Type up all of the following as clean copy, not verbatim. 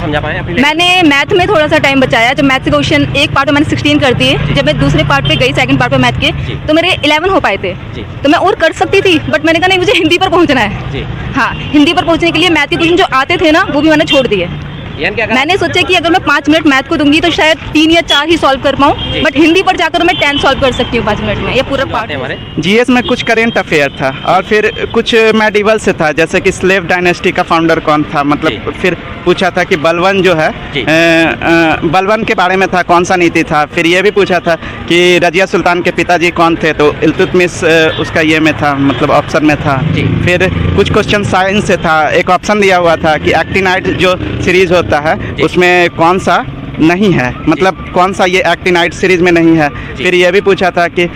समझा पाए अपनी मैंने मैथ में थोड़ा सा टाइम बचाया। जब मैथ के क्वेश्चन एक पार्ट में मैंने 16 कर दिए, जब मैं दूसरे पार्ट पे गई, सेकंड पार्ट पे मैथ के, तो मेरे 11 हो पाए थे। तो मैं और कर सकती थी, बट मैंने कहा नहीं, मुझे हिंदी पर पहुंचना है। हाँ, हिंदी पर पहुंचने के लिए मैथ के क्वेश्चन जो आते थे ना, वो भी मैंने छोड़ दिए। मैंने सोचा कि अगर मैं 5 मिनट मैथ को दूंगी तो शायद 3 या 4 ही सॉल्व कर पाऊँ, बट हिंदी पर जाकर मैं 10 सॉल्व कर सकती हूँ 5 मिनट में। ये पूरा पार्ट हमारे जीएस में कुछ करेंट अफेयर था और फिर कुछ मेडिवल से था, जैसे कि स्लेव डायनेस्टी का फाउंडर कौन था, मतलब फिर पूछा था कि बलवन जो है बलवन के बारे में था, कौन सा नीति था। फिर ये भी पूछा था कि रजिया सुल्तान के पिताजी कौन थे, तो इल्तुतमिश उसका ये में था, मतलब ऑप्शन में था। फिर कुछ क्वेश्चन साइंस से था। एक ऑप्शन दिया हुआ था कि एक्टिनाइड जो सीरीज होता है उसमें कौन सा नहीं है, मतलब कौन सा ये एक्टिनाइड सीरीज में नहीं है। फिर ये भी पूछा था कि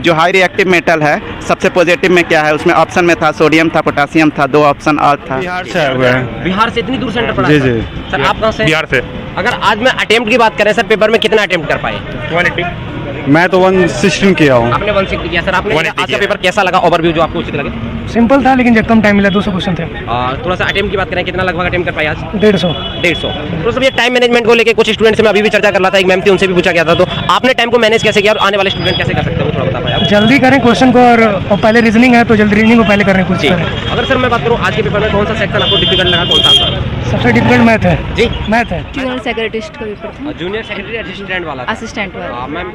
जो हाई रिएक्टिव मेटल है सबसे पॉजिटिव में क्या है, उसमें ऑप्शन में था सोडियम था, पोटासियम था, 2 ऑप्शन और था। बिहार से आया हुआ है। बिहार से इतनी दूर सेंटर पड़ा? जी जी सर आप कहाँ से? बिहार से। अगर आज मैं अटेम्प्ट की बात करें सर, पेपर में कितना अटेम्प्ट कर पाए? 180। मैं तो 116 किया हूँ। आपने 160 किया। सर आपने 180 आज का पेपर कैसा लगा, ओवरव्यू जो आपको उचित लगे? सिंपल था, लेकिन जब कम टाइम मिला 200 क्वेश्चन थे। थोड़ा सा अटेम्प्ट की बात करें, कितना लगभग अटेम्प्ट कर पाए आज? 150। तो सब ये टाइम मैनेजमेंट को लेके कुछ स्टूडेंट से मैं अभी भी चर्चा कर रहा था, एक मैम थी उनसे भी पूछा गया था, तो आपने टाइम को मैनेज कैसे किया और आने वाले स्टूडेंट कैसे कर सकते हो, थोड़ा बता पाए आप? जल्दी करें क्वेश्चन को, और पहले रीजनिंग है तो जल्दी रीजनिंग को पहले करने की कोशिश करें। अगर सर मैं बात करूँ आज के पेपर में कौन सा सेक्शन आपको डिफिकल्ट लगा, कौन सा आपका? सबसे डिफिकल्ट मैथ है जी, मैथ है। जूनियर सेक्रेटरिस्ट का पेपर था, जूनियर सेक्रेटरी असिस्टेंट वाला था। असिस्टेंट वाला। मैम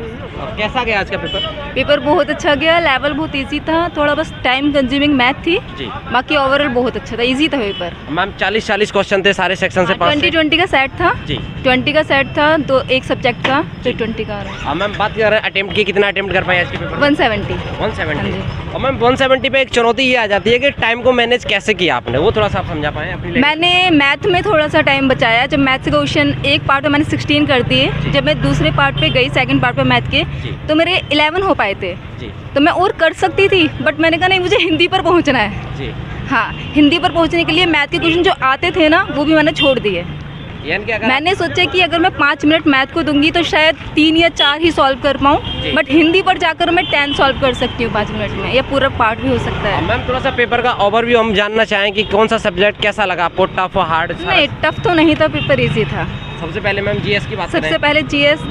कैसा गया आज का पेपर? पेपर बहुत अच्छा गया, लेवल बहुत इजी था, थोड़ा बस टाइम कंज्यूमिंग मैथ थी, जी। बाकी ओवरऑल बहुत अच्छा था, इजी था पेपर। मैम 40 क्वेश्चन थे सारे सेक्शन से, 20 का सेट था जी, 20 का सेट था, तो एक सब्जेक्ट का, फिर 20 का रहा। मैम बात कर रहे हैं अटेम्प्ट की, कितना अटेम्प्ट कर पाए आज के पेपर? 170। 170। और मैम 170 पे एक चुनौती ये आ जाती है कि टाइम को मैनेज कैसे किया आपने, वो थोड़ा सा आप समझा पाए अपनी? मैंने मैथ में थोड़ा सा टाइम बचाया। जब मैथ के क्वेश्चन एक पार्ट में मैंने 16 कर दिए, जब मैं दूसरे पार्ट पे गई, सेकंड पार्ट पे मैथ के, तो मेरे 11 हो पाए थे। तो मैं और कर सकती थी, बट मैंने कहा नहीं, मुझे हिंदी पर पहुंचना है। जी। हाँ, हिंदी पर पहुंचने के लिए मैथ के क्वेश्चन जो आते थे ना, वो भी मैंने छोड़ दिए। मैंने सोचा कि अगर मैं 5 मिनट मैथ को दूंगी तो शायद 3 या 4 ही सॉल्व कर पाऊँ, बट हिंदी पर जाकर मैं 10 सॉल्व कर सकती हूँ 5 मिनट में। ये पूरा पार्ट भी हो सकता है। मैम थोड़ा सा पेपर का ओवरव्यू हम जानना चाहें कि कौन सा सब्जेक्ट कैसा लगा आपको, टफ हार्ड? नहीं, टफ तो नहीं था, पेपर इजी था। सबसे पहले मैम जीएस की बात करें। सबसे पहले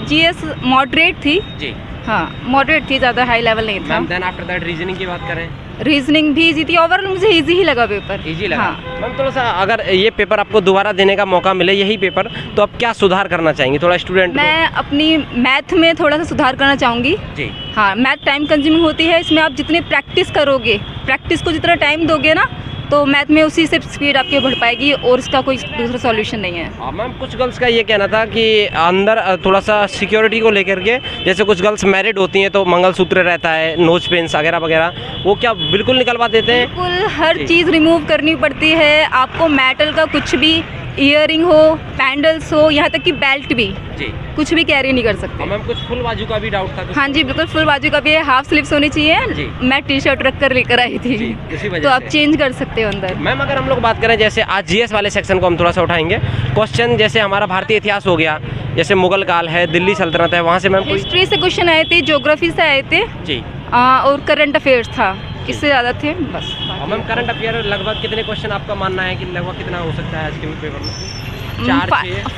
जीएस मॉडरेट थी जी। हाँ, मॉडरेट थी, ज़्यादा हाई लेवल नहीं था। Ma'am then after that reasoning की बात करें। रीजनिंग भी इजी थी, ओवरऑल मुझे इजी ही लगा पेपर। इजी लगा। हाँ। मैम थोड़ा सा अगर ये पेपर आपको दोबारा देने का मौका मिले, यही पेपर, तो आप क्या सुधार करना चाहेंगे थोड़ा स्टूडेंट? मैं अपनी मैथ में थोड़ा सा सुधार करना चाहूँगी जी। हाँ, मैथ टाइम कंज्यूमिंग होती है, इसमें आप जितने प्रैक्टिस करोगे, प्रैक्टिस को जितना टाइम दोगे ना, तो मैथ में उसी से स्पीड आपकी बढ़ पाएगी, और इसका कोई दूसरा सॉल्यूशन नहीं है। मैम कुछ गर्ल्स का ये कहना था कि अंदर थोड़ा सा सिक्योरिटी को लेकर के, जैसे कुछ गर्ल्स मैरिड होती हैं तो मंगलसूत्र रहता है, नोज पेंस वगैरह वगैरह, वो क्या बिल्कुल निकलवा देते हैं? बिल्कुल हर चीज़ रिमूव करनी पड़ती है आपको। मेटल का कुछ भी, ईयरिंग हो, पैंडल्स हो, यहाँ तक कि बेल्ट भी जी, कुछ भी कैरी नहीं कर सकते। मैम कुछ फुल बाजू का भी डाउट था? हाँ जी, बिल्कुल फुल बाजू का भी है, हाफ स्लीव्स होनी चाहिए। मैं टी-शर्ट रख कर लेकर आई थी, तो आप चेंज कर सकते हो अंदर। मैम अगर हम लोग बात करें, जैसे आज जीएस वाले सेक्शन को हम थोड़ा सा उठाएंगे, क्वेश्चन जैसे हमारा भारतीय इतिहास हो गया, जैसे मुगल काल है, दिल्ली सल्तनत है, वहाँ से मैम हिस्ट्री से क्वेश्चन आए थे, ज्योग्राफी से आए थे जी, और करंट अफेयर्स था, इससे ज़्यादा थे बस। मैम करंट अफेयर लगभग कितने क्वेश्चन आपका मानना है कि लगभग कितना हो सकता है आज के पेपर में?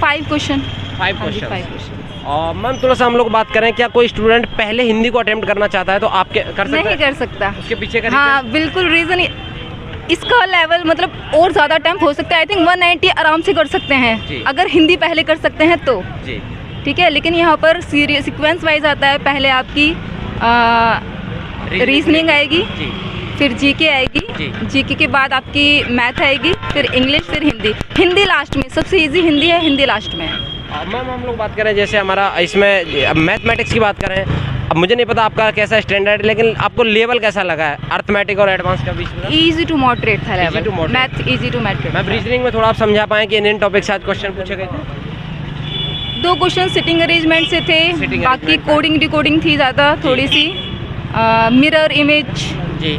5 क्वेश्चन। 5 क्वेश्चन। और मैम थोड़ा सा हम लोग बात करें, क्या कोई स्टूडेंट पहले हिंदी को अटेम्प्ट करना चाहता है तो आप कर सकते हैं? नहीं कर सकता। उसके पीछे का हाँ बिल्कुल, रीज़न इसका लेवल मतलब और ज़्यादा टाइम हो सकता है। आई थिंक 190 आराम से कर सकते हैं अगर हिंदी पहले कर सकते हैं तो जी, ठीक है। लेकिन यहाँ पर सीक्वेंस वाइज आता है, पहले आपकी रीजनिंग आएगी, फिर जीके आएगी, जीके के बाद आपकी मैथ आएगी, फिर इंग्लिश, फिर हिंदी लास्ट में। सबसे इजी हिंदी है, हिंदी लास्ट में। मैम हम लोग बात करें, जैसे हमारा इसमें मैथमेटिक्स की बात करें, अब मुझे नहीं पता आपका कैसा स्टैंडर्ड है, लेकिन आपको लेवल कैसा लगा है अर्थमेटिक और एडवांस का बीच में? इजी टू मॉडरेट था level, math easy to moderate. Ma'am reasoning में थोड़ा आप समझा पाएँ कि इन टॉपिक से आज क्वेश्चन पूछे गए थे? 2 क्वेश्चन सिटिंग अरेंजमेंट से थे, बाकी कोडिंग डिकोडिंग थी ज़्यादा थोड़ी सी, मिरर इमेज जी,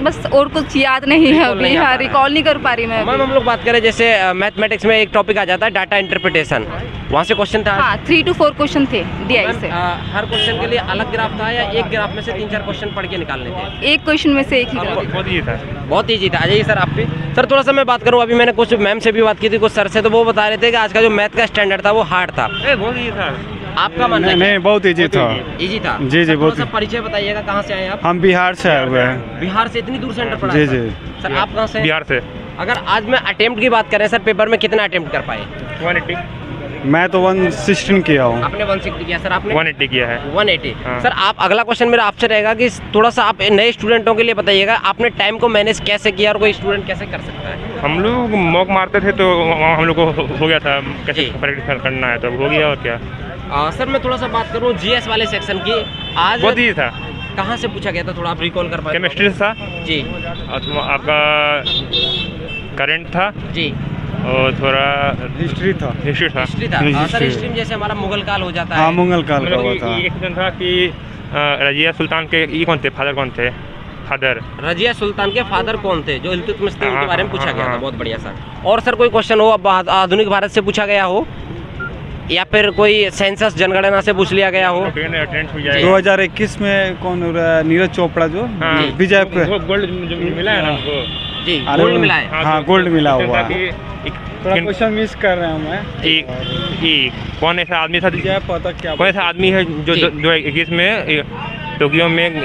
बस और कुछ याद नहीं है Recall अभी। नहीं आ हाँ, पा रहा है। रिकॉल नहीं कर पा रही मैं मैम अभी। हम लोग बात करें जैसे मैथमेटिक्स में एक टॉपिक आ जाता है डाटा इंटरप्रिटेशन, वहाँ से क्वेश्चन था आज? हाँ 3 to 4 क्वेश्चन थे DI मैम, से। हर क्वेश्चन के लिए अलग ग्राफ था या एक ग्राफ में से 3-4 क्वेश्चन पढ़ के निकालने थे? एक क्वेश्चन में से एक ही ग्राफ। बहुत ही था। बहुत ईजी था। आ जाइए सर आप भी। सर थोड़ा सा मैं बात करूँ, अभी मैंने कुछ मैम से भी बात की थी, कुछ सर से, तो वो बता रहे थे कि आज का जो मैथ का स्टैंडर्ड था वो हार्ड था। बहुत ही था। आपका मानना नहीं, है नहीं बहुत ईजी था। इजी था? जी, सर, बहुत थोड़ा सा परिचय बताइएगा, कहाँ से आए आप? हम बिहार से आए हुए हैं। बिहार से? इतनी दूर सेंटर पड़ा जी, है सर? जी। सर आप कहाँ से? बिहार से। अगर आज मैं अटेम्प्ट की बात करें सर, पेपर में कितना अटेम्प्ट कर पाए? 180। मैं तो 116 किया हूँ। आपने 160 किया, सर आपने 180 किया है। 180। हाँ। सर आप, अगला क्वेश्चन मेरा आपसे रहेगा कि थोड़ा सा आप नए स्टूडेंटों के लिए बताइएगा, आपने टाइम को मैनेज कैसे किया और कोई स्टूडेंट कैसे कर सकता है? हम लोग मॉक मारते थे तो हम लोग को हो गया था कैसे जी। प्रैक्टिस करना है, तो हो गया। और क्या सर मैं थोड़ा सा बात करूँ जीएस वाले सेक्शन की, आज बहुत ही था। कहाँ से पूछा गया था, थोड़ा आप रिकॉल कर पाए? केमिस्ट्री से था जी और आपका करंट था जी। और थोड़ा हिस्ट्री था। हिस्ट्री था। हिस्ट्री था। सर हिस्ट्री में जैसे हमारा मुगल काल हो जाता हाँ है। मंगल काल का मतलब हुआ था। ये क्वेश्चन था कि रजिया सुल्तान के ये कौन थे, फादर कौन थे? फादर रजिया सुल्तान के फादर कौन थे, जो इल्तुतमिश थे, उनके हाँ, बारे में पूछा हाँ, गया था। हाँ। बहुत बढ़िया सर। और सर कोई क्वेश्चन हो अब आधुनिक भारत से पूछा गया हो, या फिर कोई सेंसस जनगणना से पूछ लिया गया हो? अटेंडेंस हो जाएगा। 2021 में कौन हो रहा है, नीरज चोपड़ा जो हाँ, विजय पे। वो गोल्ड जो मिला है ना हमको। जी अरे गोल्ड वो- मिला है। हाँ, गोल्ड मिला क्वेश्चन हुआ था है। कि थोड़ा क्वेश्चन मिस कर रहा हूँ मैं। कौन ऐसा आदमी था, क्या पता क्या कौन ऐसा आदमी है जो जी। 2021 में टोक्यो में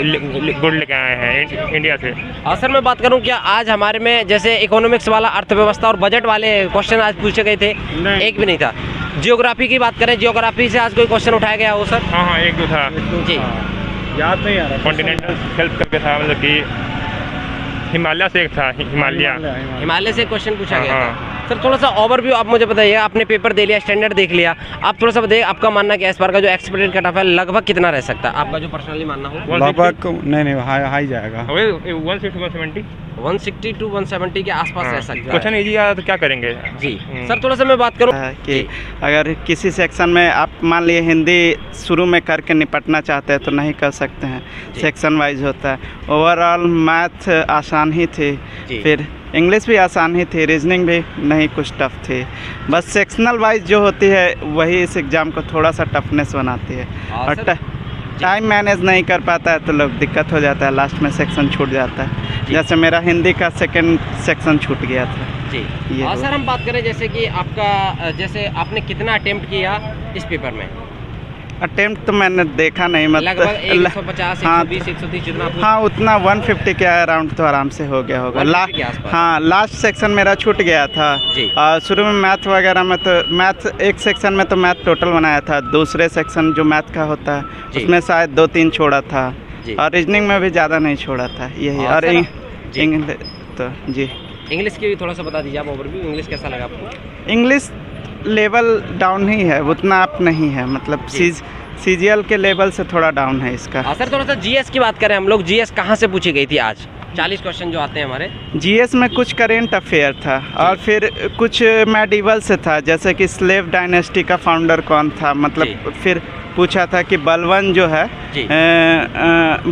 गोल्ड लेके आए हैं इंडिया से? सर मैं बात करूं, क्या आज हमारे में जैसे इकोनॉमिक्स वाला, अर्थव्यवस्था और बजट वाले क्वेश्चन आज पूछे गए थे? नहीं। एक भी नहीं था। जियोग्राफी की बात करें, जियोग्राफी से आज कोई क्वेश्चन उठाया गया हो सर? हाँ हाँ, एक दो था। जी याद नहीं आ रहा। कॉन्टिनेंटल शेल्फ करके था, मतलब कि हिमालय से एक था, हिमालय। हिमालय से क्वेश्चन पूछा गया हाँ, था। सर थोड़ा सा ओवरव्यू आप मुझे बताइए, आपने पेपर दे लिया, स्टैंडर्ड देख लिया, आप थोड़ा सा बताइए आपका मानना क्या है, इस बार का जो एक्सपेक्टेड कट ऑफ है लगभग कितना रह सकता है, आपका जो पर्सनली मानना हो? लगभग नहीं हाई जाएगा। 160-170। 160 to 170 के आसपास रह सकता है। क्वेश्चन इजी आया तो क्या करेंगे? जी सर थोड़ा सा मैं बात करूँ कि अगर किसी सेक्शन में आप मान लिए हिंदी शुरू में करके निपटना चाहते हैं तो नहीं कर सकते हैं, जी। सेक्शन वाइज होता है। ओवरऑल मैथ आसान ही थी, जी। फिर इंग्लिश भी आसान ही थी, रीजनिंग भी नहीं कुछ टफ थी। बस सेक्शनल वाइज जो होती है वही इस एग्ज़ाम को थोड़ा सा टफनेस बनाती है। और सर, टाइम मैनेज नहीं कर पाता है तो लोग दिक्कत हो जाता है, लास्ट में सेक्शन छूट जाता है। जैसे मेरा हिंदी का सेकंड सेक्शन छूट गया था। जी ये और हुआ। सर हम बात करें जैसे कि आपका, जैसे आपने कितना अटेम्प्ट किया इस पेपर में? अटेम्प्ट तो मैंने देखा नहीं, लगभग 150, हाँ 120, 130 जितना आपको? हाँ उतना 150 के अराउंड तो आराम से हो गया होगा। 150 के आसपास? हाँ लास्ट सेक्शन मेरा छूट गया था। जी। और शुरू में मैथ वगैरह में तो मैथ एक सेक्शन में तो मैथ टोटल बनाया था, दूसरे सेक्शन जो मैथ का होता है जी। उसमें शायद 2-3 छोड़ा था, जी। और रीजनिंग में भी ज़्यादा नहीं छोड़ा था यही। और और सर, जी। इंग्लिश तो जी, इंग्लिश की भी थोड़ा सा बता दीजिए आप ओवरव्यू, इंग्लिश कैसा लगा आपको? इंग्लिश लेवल डाउन ही है, उतना अप नहीं है, मतलब जी। सीजीएल के लेवल से थोड़ा डाउन है इसका। सर थोड़ा सा जीएस की बात करें हम लोग, जीएस कहाँ से पूछी गई थी आज? 40 क्वेश्चन जो आते हैं हमारे। जीएस में कुछ करेंट अफेयर था और फिर कुछ मेडिवल से था, जैसे कि स्लेव डायनेस्टी का फाउंडर कौन था, मतलब फिर पूछा था कि बलवन जो है जी।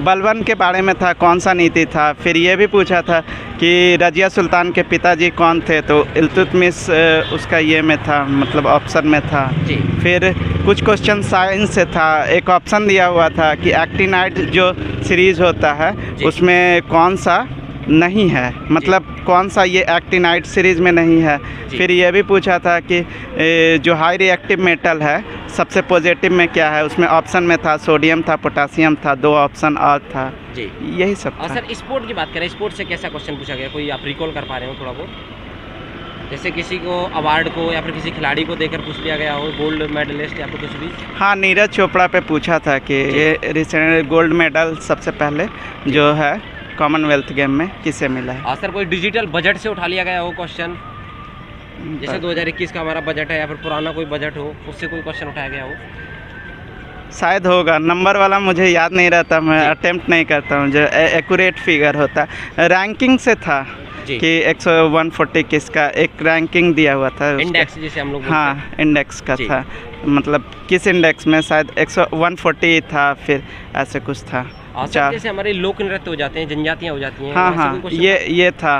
बलवन के बारे में था, कौन सा नीति था। फिर ये भी पूछा था कि रजिया सुल्तान के पिताजी कौन थे, तो इल्तुतमिश उसका ये में था, मतलब ऑप्शन में था। जी। फिर कुछ क्वेश्चन साइंस से था, एक ऑप्शन दिया हुआ था कि एक्टिनाइड जो सीरीज़ होता है उसमें कौन सा नहीं है, मतलब कौन सा ये एक्टिनाइड सीरीज़ में नहीं है। फिर ये भी पूछा था कि जो हाई रिएक्टिव मेटल है सबसे पॉजिटिव में क्या है, उसमें ऑप्शन में था सोडियम था, पोटासियम था, 2 ऑप्शन और था। जी यही सब और था। सर स्पोर्ट की बात करें, स्पोर्ट से कैसा क्वेश्चन पूछा गया, कोई आप रिकॉल कर पा रहे हो थोड़ा बहुत? जैसे किसी को अवार्ड को या फिर किसी खिलाड़ी को देकर पूछ लिया गया हो, गोल्ड मेडलिस्ट या फिर कुछ भी? हाँ नीरज चोपड़ा पे पूछा था कि ये रिसेंट गोल्ड मेडल सबसे पहले जो है कॉमनवेल्थ गेम में किसे मिला है। सर कोई डिजिटल बजट से उठा लिया गया हो क्वेश्चन, जैसे 2021 का हमारा बजट है या फिर पुराना कोई बजट हो, उससे कोई क्वेश्चन उठाया गया हो? शायद होगा, नंबर वाला मुझे याद नहीं रहता, मैं अटेम्प्ट नहीं करता हूँ, जो एक्यूरेट फिगर होता है। रैंकिंग से था जी। कि 140 किसका एक रैंकिंग दिया हुआ था उसका। इंडेक्स जिसे हम लोग बोलते हैं। हाँ इंडेक्स का जी। था, मतलब किस इंडेक्स में शायद 140 था, फिर ऐसे कुछ था। और सर जैसे हमारे लोक नृत्य हो जाते हैं, जनजातियाँ हो जाती हैं, हाँ वैसे हाँ, कोई क्वेश्चन ये था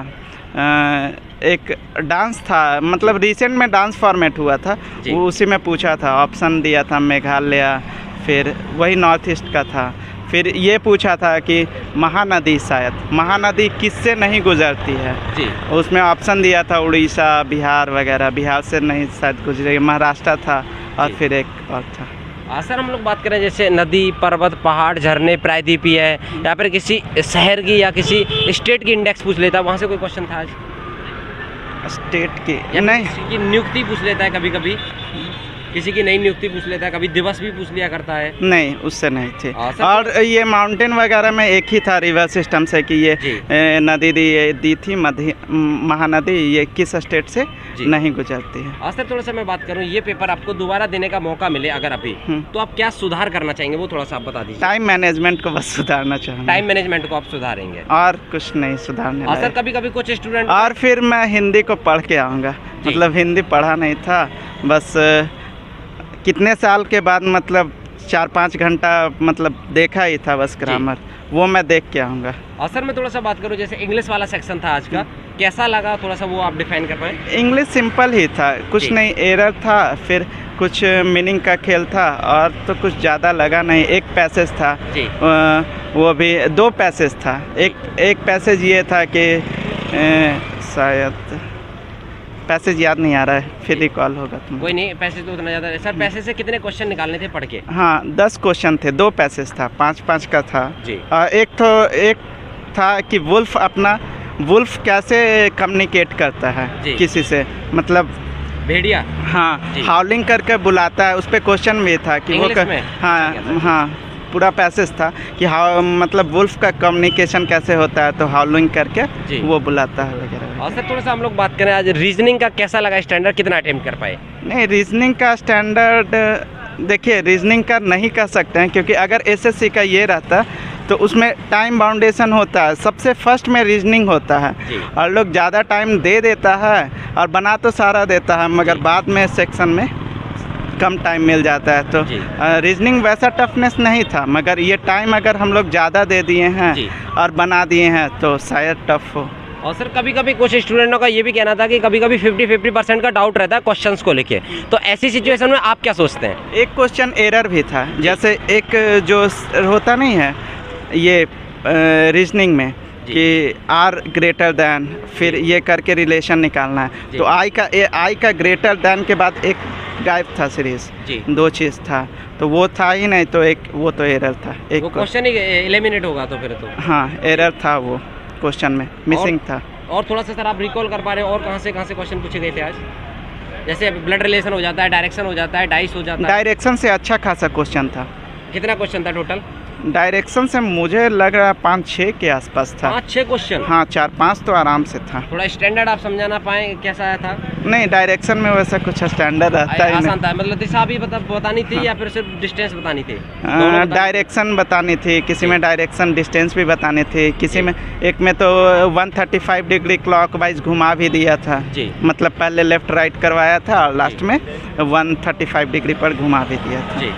एक डांस था, मतलब रिसेंट में डांस फॉर्मेट हुआ था, जी। वो उसी में पूछा था, ऑप्शन दिया था मेघालय, फिर वही नॉर्थ ईस्ट का था। फिर ये पूछा था कि महानदी, शायद महानदी किससे नहीं गुजरती है, जी। उसमें ऑप्शन दिया था उड़ीसा, बिहार वगैरह। बिहार से नहीं शायद गुजरेगी, महाराष्ट्र था, और जी। फिर एक और था। सर हम लोग बात करें जैसे नदी, पर्वत, पहाड़, झरने, प्रायद्वीपीय है, या फिर किसी शहर की या किसी स्टेट की इंडेक्स पूछ लेता है, वहाँ से कोई क्वेश्चन था आज? स्टेट की या नहीं, किसी की नियुक्ति पूछ लेता है कभी कभी, किसी की नई नियुक्ति पूछ लेता है, कभी दिवस भी पूछ लिया करता है। नहीं उससे नहीं थे। हाँ, सर, और ये माउंटेन वगैरह में एक ही था रिवर सिस्टम से कि ये जी। नदी दी थी महानदी, ये किस स्टेट से जी। नहीं गुजरती है। हाँ सर, थोड़ा सा मैं बात करूँ, ये पेपर आपको दोबारा देने का मौका मिले अगर अभी, तो आप क्या सुधार करना चाहेंगे, वो थोड़ा सा आप बता दीजिए। टाइम मैनेजमेंट को बस सुधारना चाहूँगा, टाइम मैनेजमेंट को आप सुधारेंगे। और कुछ नहीं सुधारने हाँ सर, लायक। कभी कभी कुछ स्टूडेंट, और फिर मैं हिंदी को पढ़ के आऊँगा, जी। मतलब हिंदी पढ़ा नहीं था, बस कितने साल के बाद मतलब 4-5 घंटा मतलब देखा ही था बस ग्रामर, वो मैं देख के आऊँगा। और सर मैं थोड़ा सा बात करूँ, जैसे इंग्लिश वाला सेक्शन था आज का, कैसा लगा, थोड़ा सा वो आप डिफाइन कर पाए? इंग्लिश सिंपल ही था, कुछ जी। नहीं, एरर था, फिर कुछ मीनिंग का खेल था, और तो कुछ ज़्यादा लगा नहीं। एक पैसेज था, जी। वो भी 2 पैसेज था। एक पैसेज ये था कि शायद पैसेज याद नहीं आ रहा है, फिर रिकॉल होगा तुम। कोई नहीं, पैसे तो उतना ज़्यादा सर, पैसे से कितने क्वेश्चन निकालने थे पढ़ के? हाँ 10 क्वेश्चन थे, 2 पैसेज था, 5-5 का था। जी। एक था कि वुल्फ कैसे कम्युनिकेट करता है जी। किसी से, मतलब भेड़िया। हाँ जी। हाउलिंग करके बुलाता है, उस पर क्वेश्चन भी था कि इंग्लिश में? हाँ हाँ पूरा पैसेज था कि हाउ मतलब वुल्फ का कम्युनिकेशन कैसे होता है, तो हाउलिंग करके जी। वो बुलाता है वगैरह। और सर थोड़ा सा हम लोग बात करें आज रीजनिंग का, कैसा लगा स्टैंडर्ड, कितना अटेम्प्ट कर पाए? नहीं रीजनिंग का स्टैंडर्ड देखिए, रीजनिंग का नहीं कह सकते हैं, क्योंकि अगर एसएससी का ये रहता तो उसमें टाइम बाउंडेशन होता है, सबसे फर्स्ट में रीजनिंग होता है, जी। और लोग ज़्यादा टाइम दे देता है और बना तो सारा देता है, मगर जी। बाद में सेक्शन में कम टाइम मिल जाता है। तो जी। रीजनिंग वैसा टफनेस नहीं था, मगर ये टाइम अगर हम लोग ज़्यादा दे दिए हैं जी। और बना दिए हैं तो शायद टफ हो। और सर कभी कभी कुछ स्टूडेंटों का ये भी कहना था कि कभी कभी 50% का डाउट रहता है क्वेश्चंस को लेके, तो ऐसी सिचुएशन में आप क्या सोचते हैं? एक क्वेश्चन एरर भी था, जैसे एक जो होता नहीं है ये रीजनिंग में कि आर ग्रेटर दैन, फिर ये करके रिलेशन निकालना है, जी। तो आई का ग्रेटर दैन के बाद एक गायब था सीरीज, जी। 2 चीज़ था, तो वो था ही नहीं, तो एक वो तो एरर था, एक वो क्वेश्चन ही एलिमिनेट होगा तो फिर तो। हाँ एरर था, वो क्वेश्चन में मिसिंग था। और थोड़ा सा सर आप रिकॉल कर पा रहे हैं, और कहाँ से क्वेश्चन पूछे गए थे आज? जैसे ब्लड रिलेशन हो जाता है, डायरेक्शन हो जाता है, डाइस हो जाता है। डायरेक्शन से अच्छा खासा क्वेश्चन था। कितना क्वेश्चन था टोटल? डायरेक्शन से मुझे लग रहा है 5-6 के आसपास था। 5-6 क्वेश्चन? हाँ 4-5 तो आराम से था। थोड़ा स्टैंडर्ड आप समझाना पाए कैसा आया था? नहीं डायरेक्शन में वैसा कुछ स्टैंडर्ड रहता ही आसान नहीं। था, मतलब दिशा भी बतानी थी, या फिर सिर्फ डिस्टेंस बतानी थी? डायरेक्शन बतानी थी, किसी में डायरेक्शन डिस्टेंस भी बताने थे, किसी में एक में तो 135 डिग्री क्लॉकवाइज घुमा भी दिया था, जी। मतलब पहले लेफ्ट राइट करवाया था और लास्ट में 135 डिग्री पर घुमा भी दिया था। जी।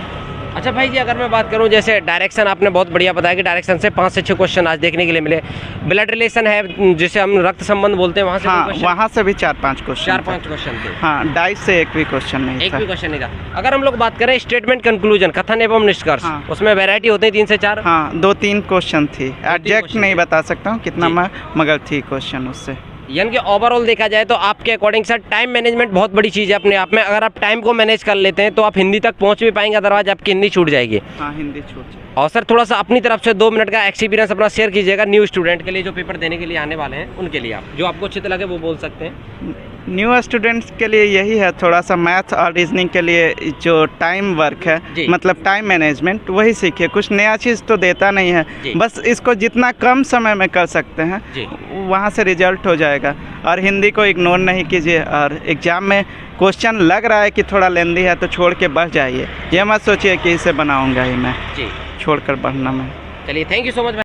अच्छा भाई जी, अगर मैं बात करूं जैसे डायरेक्शन, आपने बहुत बढ़िया बताया कि डायरेक्शन से 5 से 6 क्वेश्चन आज देखने के लिए मिले। ब्लड रिलेशन है जिसे हम रक्त संबंध बोलते हैं, वहाँ से हाँ वहाँ से भी 4-5 क्वेश्चन। 4-5 क्वेश्चन थे। हाँ डाइस से एक भी क्वेश्चन नहीं एक था। भी क्वेश्चन नहीं था। अगर हम लोग बात करें स्टेटमेंट कंक्लूजन, कथन एवं निष्कर्ष, हाँ। उसमें वैरायटी होती है 3 से 4। हाँ 2-3 क्वेश्चन थी, एग्जैक्ट क्वेश्चन नहीं थे। बता सकता हूँ कितना जी। मगर थी क्वेश्चन उससे। यानी कि ओवरऑल देखा जाए तो आपके अकॉर्डिंग सर टाइम मैनेजमेंट बहुत बड़ी चीज़ है अपने आप में। अगर आप टाइम को मैनेज कर लेते हैं तो आप हिंदी तक पहुंच भी पाएंगे, अदरवाइज आपकी हिंदी छूट जाएगी। हाँ हिंदी छूट जाए। और सर थोड़ा सा अपनी तरफ से 2 मिनट का एक्सपीरियंस अपना शेयर कीजिएगा न्यू स्टूडेंट के लिए, जो पेपर देने के लिए आने वाले हैं उनके लिए, आप जो आपको उचित लगे वो बोल सकते हैं। न्यू स्टूडेंट्स के लिए यही है, थोड़ा सा मैथ और रीजनिंग के लिए जो टाइम वर्क जी। है, मतलब टाइम मैनेजमेंट, वही सीखिए। कुछ नया चीज़ तो देता नहीं है, जी। बस इसको जितना कम समय में कर सकते हैं जी। वहाँ से रिजल्ट हो जाएगा। और हिंदी को इग्नोर नहीं कीजिए, और एग्ज़ाम में क्वेश्चन लग रहा है कि थोड़ा लेंदी है तो छोड़ के बढ़ जाइए, ये मत सोचिए कि इसे बनाऊँगा ही मैं, जी। छोड़ कर बढ़ना मैं। चलिए, थैंक यू सो मच।